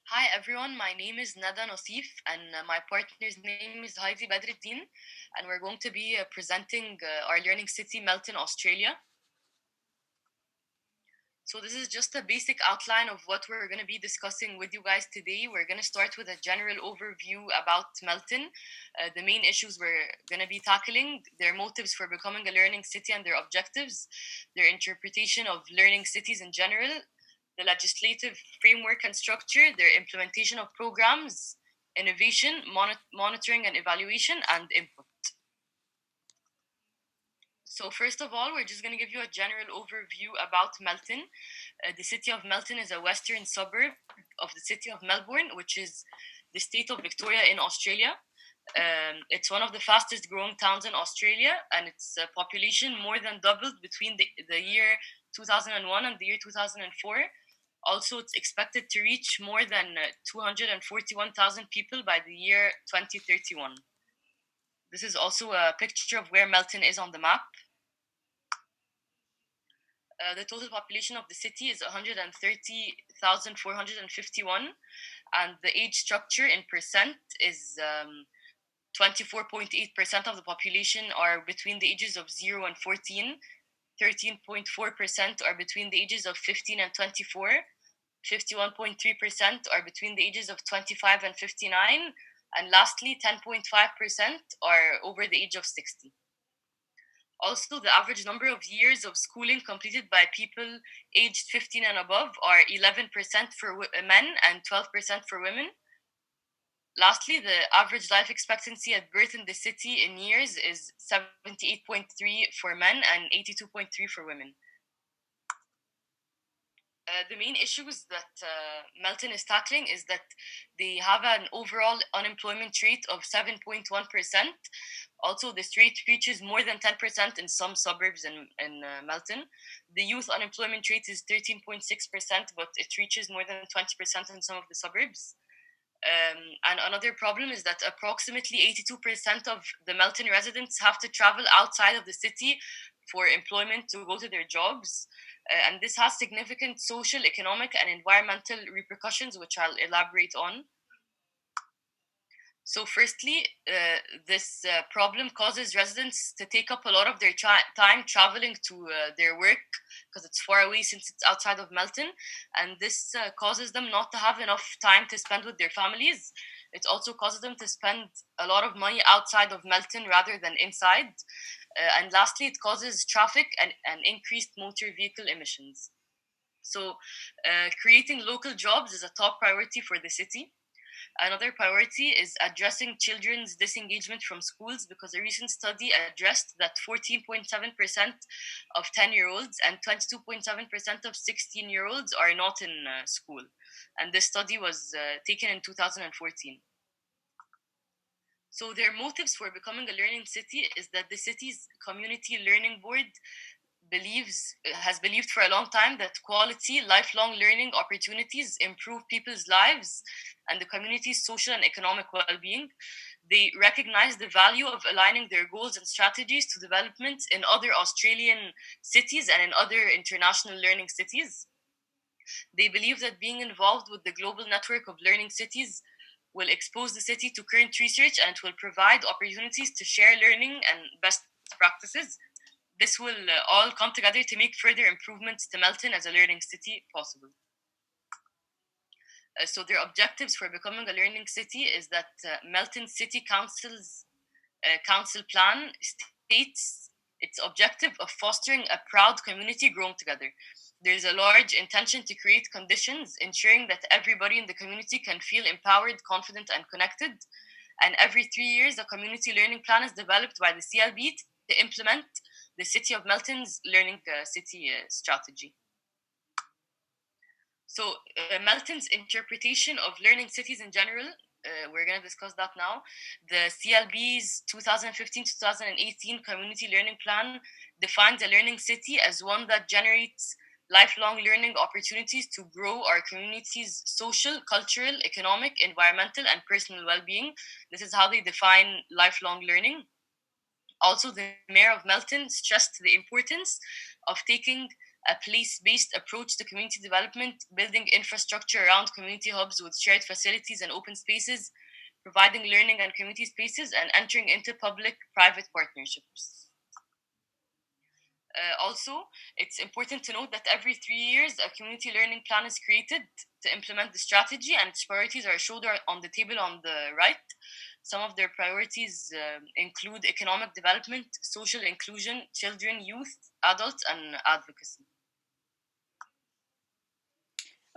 Hi everyone, my name is Nada Nasif and my partner's name is Heidi Badruddin, and we're going to be presenting our learning city, Melton, Australia. So this is just a basic outline of what we're going to be discussing with you guys today. We're going to start with a general overview about Melton, the main issues we're going to be tackling, their motives for becoming a learning city and their objectives, their interpretation of learning cities in general, the legislative framework and structure, their implementation of programs, innovation, monitoring and evaluation, and input. So first of all, we're just going to give you a general overview about Melton. The city of Melton is a western suburb of the city of Melbourne, which is the state of Victoria in Australia. It's one of the fastest growing towns in Australia, and its population more than doubled between the year 2001 and the year 2004. Also, it's expected to reach more than 241,000 people by the year 2031. This is also a picture of where Melton is on the map. The total population of the city is 130,451, and the age structure in percent is 24.8% of the population are between the ages of 0 and 14, 13.4% are between the ages of 15 and 24, 51.3% are between the ages of 25 and 59, and lastly, 10.5% are over the age of 60. Also, the average number of years of schooling completed by people aged 15 and above are 11% for men and 12% for women. Lastly, the average life expectancy at birth in the city in years is 78.3 for men and 82.3 for women. The main issues that Melton is tackling is that they have an overall unemployment rate of 7.1%. Also, this rate reaches more than 10% in some suburbs in Melton. The youth unemployment rate is 13.6%, but it reaches more than 20% in some of the suburbs. And another problem is that approximately 82% of the Melton residents have to travel outside of the city for employment to go to their jobs. And this has significant social, economic, and environmental repercussions, which I'll elaborate on. So, firstly, this problem causes residents to take up a lot of their time traveling to their work because it's far away since it's outside of Melton. And this causes them not to have enough time to spend with their families. It also causes them to spend a lot of money outside of Melton rather than inside. And lastly, it causes traffic and increased motor vehicle emissions. So, creating local jobs is a top priority for the city. Another priority is addressing children's disengagement from schools because a recent study addressed that 14.7% of 10-year-olds and 22.7% of 16-year-olds are not in school. And this study was taken in 2014. So their motives for becoming a learning city is that the city's community learning board has believed for a long time that quality lifelong learning opportunities improve people's lives and the community's social and economic well-being. They recognize the value of aligning their goals and strategies to development in other Australian cities and in other international learning cities. They believe that being involved with the global network of learning cities will expose the city to current research and it will provide opportunities to share learning and best practices. This will all come together to make further improvements to Melton as a learning city possible. So their objectives for becoming a learning city is that Melton City Council's council plan states its objective of fostering a proud community growing together. There's a large intention to create conditions ensuring that everybody in the community can feel empowered, confident, and connected. And every 3 years, a community learning plan is developed by the CLB to implement the City of Melton's Learning City strategy. So, Melton's interpretation of learning cities in general, we're going to discuss that now. The CLB's 2015-2018 Community Learning Plan defines a learning city as one that generates lifelong learning opportunities to grow our community's social, cultural, economic, environmental, and personal well-being. This is how they define lifelong learning. Also, the mayor of Melton stressed the importance of taking a place-based approach to community development, building infrastructure around community hubs with shared facilities and open spaces, providing learning and community spaces, and entering into public-private partnerships. Also, it's important to note that every 3 years, a community learning plan is created to implement the strategy, and its priorities are showed on the table on the right. Some of their priorities include economic development, social inclusion, children, youth, adults, and advocacy.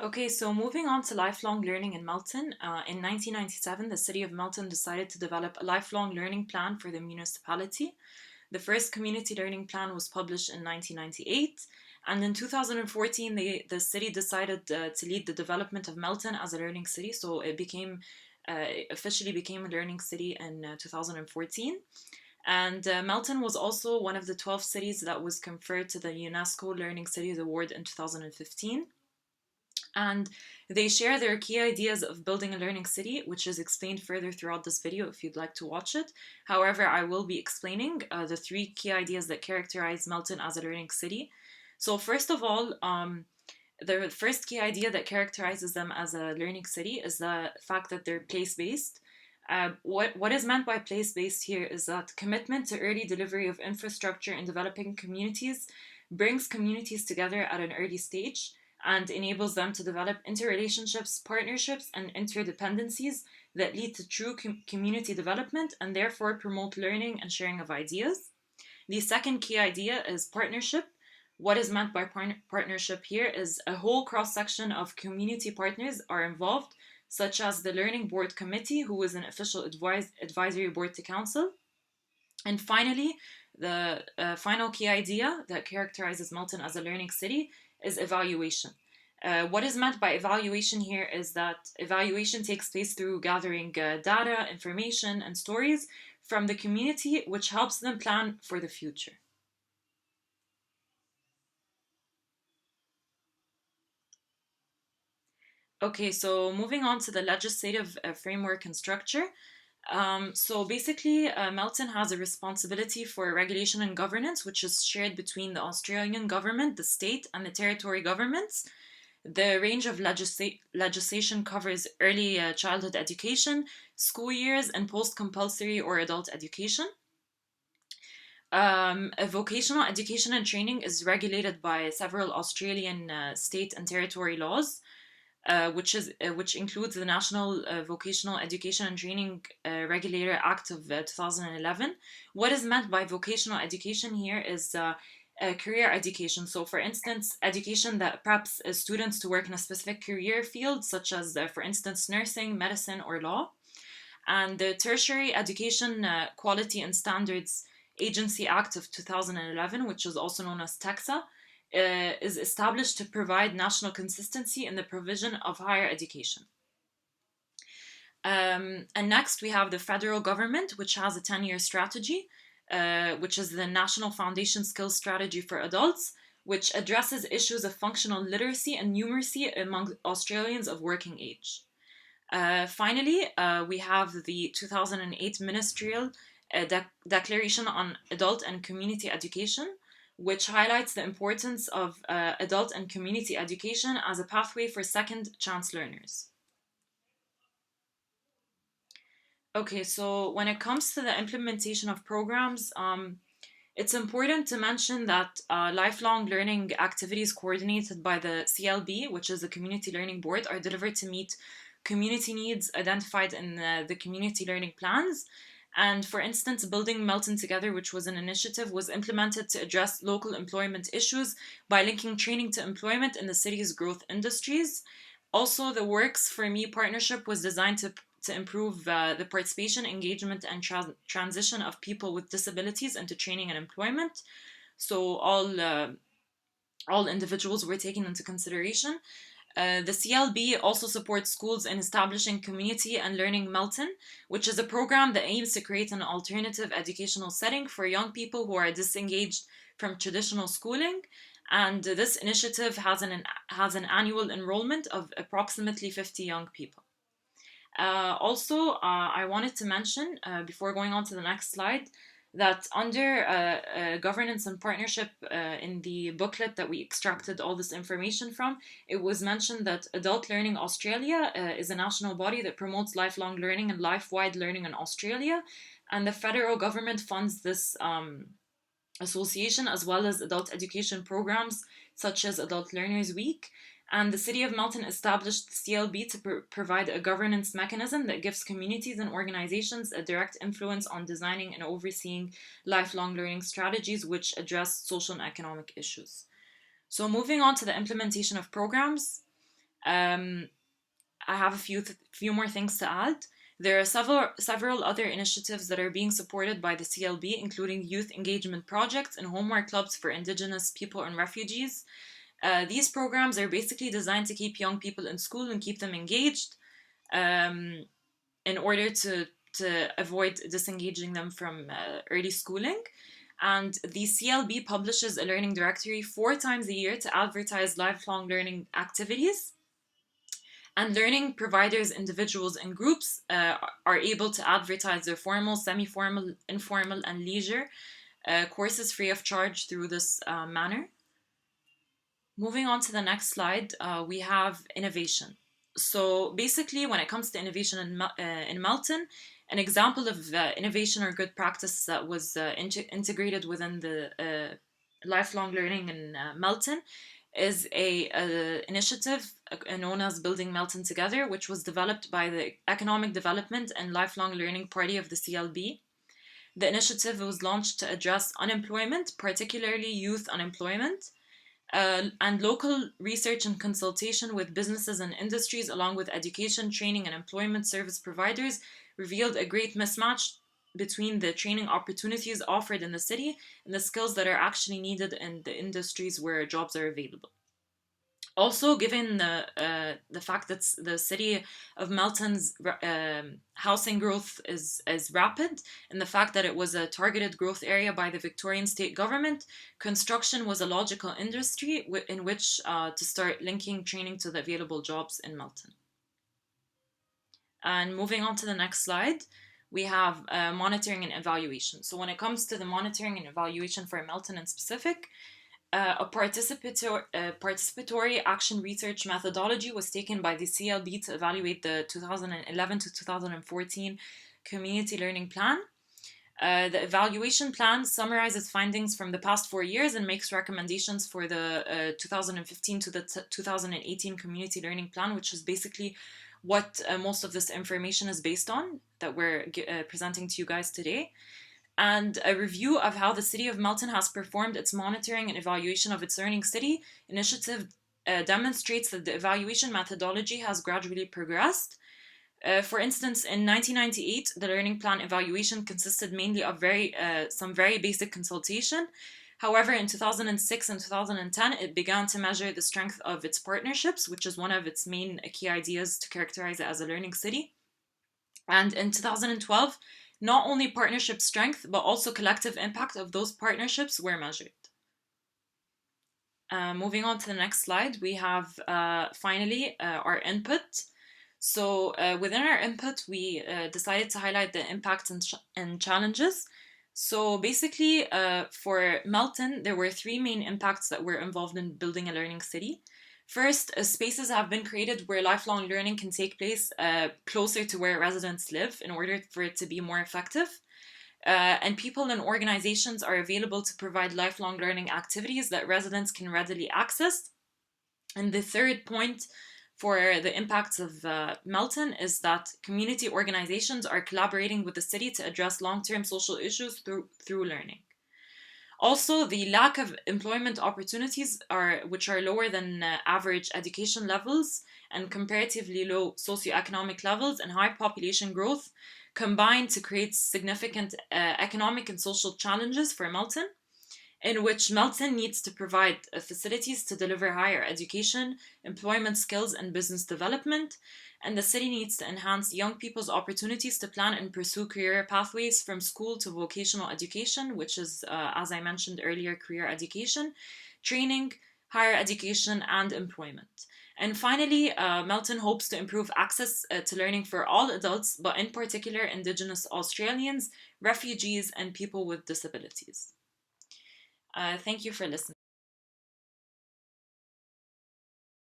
Okay, so moving on to lifelong learning in Melton. In 1997, the city of Melton decided to develop a lifelong learning plan for the municipality. The first community learning plan was published in 1998, and in 2014, the city decided to lead the development of Melton as a learning city. So it officially became a learning city in 2014. And Melton was also one of the 12 cities that was conferred to the UNESCO Learning Cities Award in 2015. And they share their key ideas of building a learning city, which is explained further throughout this video if you'd like to watch it. However, I will be explaining the 3 key ideas that characterize Melton as a learning city. So first of all, the first key idea that characterizes them as a learning city is the fact that they're place-based. What is meant by place-based here is that commitment to early delivery of infrastructure in developing communities brings communities together at an early stage and enables them to develop interrelationships, partnerships, and interdependencies that lead to true community development and therefore promote learning and sharing of ideas. The second key idea is partnership. What is meant by partnership here is a whole cross-section of community partners are involved, such as the Learning Board Committee, who is an official advisory board to council. And finally, the final key idea that characterizes Melton as a learning city is evaluation. What is meant by evaluation here is that evaluation takes place through gathering data, information, and stories from the community, which helps them plan for the future. Okay, so moving on to the legislative framework and structure. So basically, Melton has a responsibility for regulation and governance, which is shared between the Australian government, the state, and the territory governments. The range of legislation covers early childhood education, school years, and post-compulsory or adult education. Vocational education and training is regulated by several Australian state and territory laws. Which includes the National Vocational Education and Training Regulator Act of 2011. What is meant by vocational education here is career education. So, for instance, education that preps students to work in a specific career field, such as, for instance, nursing, medicine, or law. And the Tertiary Education Quality and Standards Agency Act of 2011, which is also known as TEXA, is established to provide national consistency in the provision of higher education. And next, we have the federal government, which has a 10-year strategy, which is the National Foundation Skills Strategy for Adults, which addresses issues of functional literacy and numeracy among Australians of working age. Finally, we have the 2008 Ministerial Declaration on Adult and Community Education, which highlights the importance of adult and community education as a pathway for second chance learners. Okay, so when it comes to the implementation of programs, it's important to mention that lifelong learning activities coordinated by the CLB, which is the Community Learning Board, are delivered to meet community needs identified in the community learning plans. And for instance, Building Melton Together, which was an initiative, was implemented to address local employment issues by linking training to employment in the city's growth industries. Also, the Works for Me partnership was designed to improve the participation, engagement, and transition of people with disabilities into training and employment. So all individuals were taken into consideration. The CLB also supports schools in establishing Community and Learning Melton, which is a program that aims to create an alternative educational setting for young people who are disengaged from traditional schooling. And this initiative has an annual enrollment of approximately 50 young people. Also, I wanted to mention, before going on to the next slide, that under governance and partnership, in the booklet that we extracted all this information from, it was mentioned that Adult Learning Australia is a national body that promotes lifelong learning and life-wide learning in Australia, and the federal government funds this association, as well as adult education programs such as Adult Learners Week. And the City of Melton established the CLB to provide a governance mechanism that gives communities and organizations a direct influence on designing and overseeing lifelong learning strategies which address social and economic issues. So, moving on to the implementation of programs, um, I have a few more things to add. There are several other initiatives that are being supported by the CLB, including youth engagement projects and homework clubs for Indigenous people and refugees. These programs are basically designed to keep young people in school and keep them engaged, um, in order to avoid disengaging them from early schooling. And the CLB publishes a learning directory 4 times a year to advertise lifelong learning activities. And learning providers, individuals, and groups are able to advertise their formal, semi formal, informal, and leisure courses free of charge through this manner. Moving on to the next slide, we have innovation. So basically, when it comes to innovation in Melton, an example of innovation or good practice that was integrated within the lifelong learning in Melton is a initiative known as Building Melton Together, which was developed by the Economic Development and Lifelong Learning Party of the CLB. The initiative was launched to address unemployment, particularly youth unemployment, and local research and consultation with businesses and industries, along with education, training, and employment service providers, revealed a great mismatch between the training opportunities offered in the city and the skills that are actually needed in the industries where jobs are available. Also, given the fact that the city of Melton's housing growth is rapid, and the fact that it was a targeted growth area by the Victorian state government, construction was a logical industry in which to start linking training to the available jobs in Melton. And moving on to the next slide, we have monitoring and evaluation. So when it comes to the monitoring and evaluation for Melton in specific, a participatory action research methodology was taken by the CLB to evaluate the 2011 to 2014 Community Learning Plan. The evaluation plan summarizes findings from the past 4 years and makes recommendations for the 2015 to the 2018 Community Learning Plan, which is basically what most of this information is based on that we're presenting to you guys today. And a review of how the City of Melton has performed its monitoring and evaluation of its Learning City initiative demonstrates that the evaluation methodology has gradually progressed. For instance, in 1998, the learning plan evaluation consisted mainly of some very basic consultation. However, in 2006 and 2010, it began to measure the strength of its partnerships, which is one of its main key ideas to characterize it as a learning city. And in 2012, not only partnership strength, but also collective impact of those partnerships were measured. Moving on to the next slide, we have finally our input. So within our input, we decided to highlight the impacts and challenges. So basically, for Melton, there were 3 main impacts that were involved in building a learning city. First, spaces have been created where lifelong learning can take place closer to where residents live in order for it to be more effective. And people and organizations are available to provide lifelong learning activities that residents can readily access. And the third point for the impacts of Melton is that community organizations are collaborating with the city to address long-term social issues through learning. Also, the lack of employment opportunities which are lower than average education levels and comparatively low socioeconomic levels and high population growth combine to create significant economic and social challenges for Melton, in which Melton needs to provide facilities to deliver higher education, employment skills, and business development, and the city needs to enhance young people's opportunities to plan and pursue career pathways from school to vocational education, which is, as I mentioned earlier, career education, training, higher education, and employment. And finally, Melton hopes to improve access to learning for all adults, but in particular Indigenous Australians, refugees, and people with disabilities. Thank you for listening.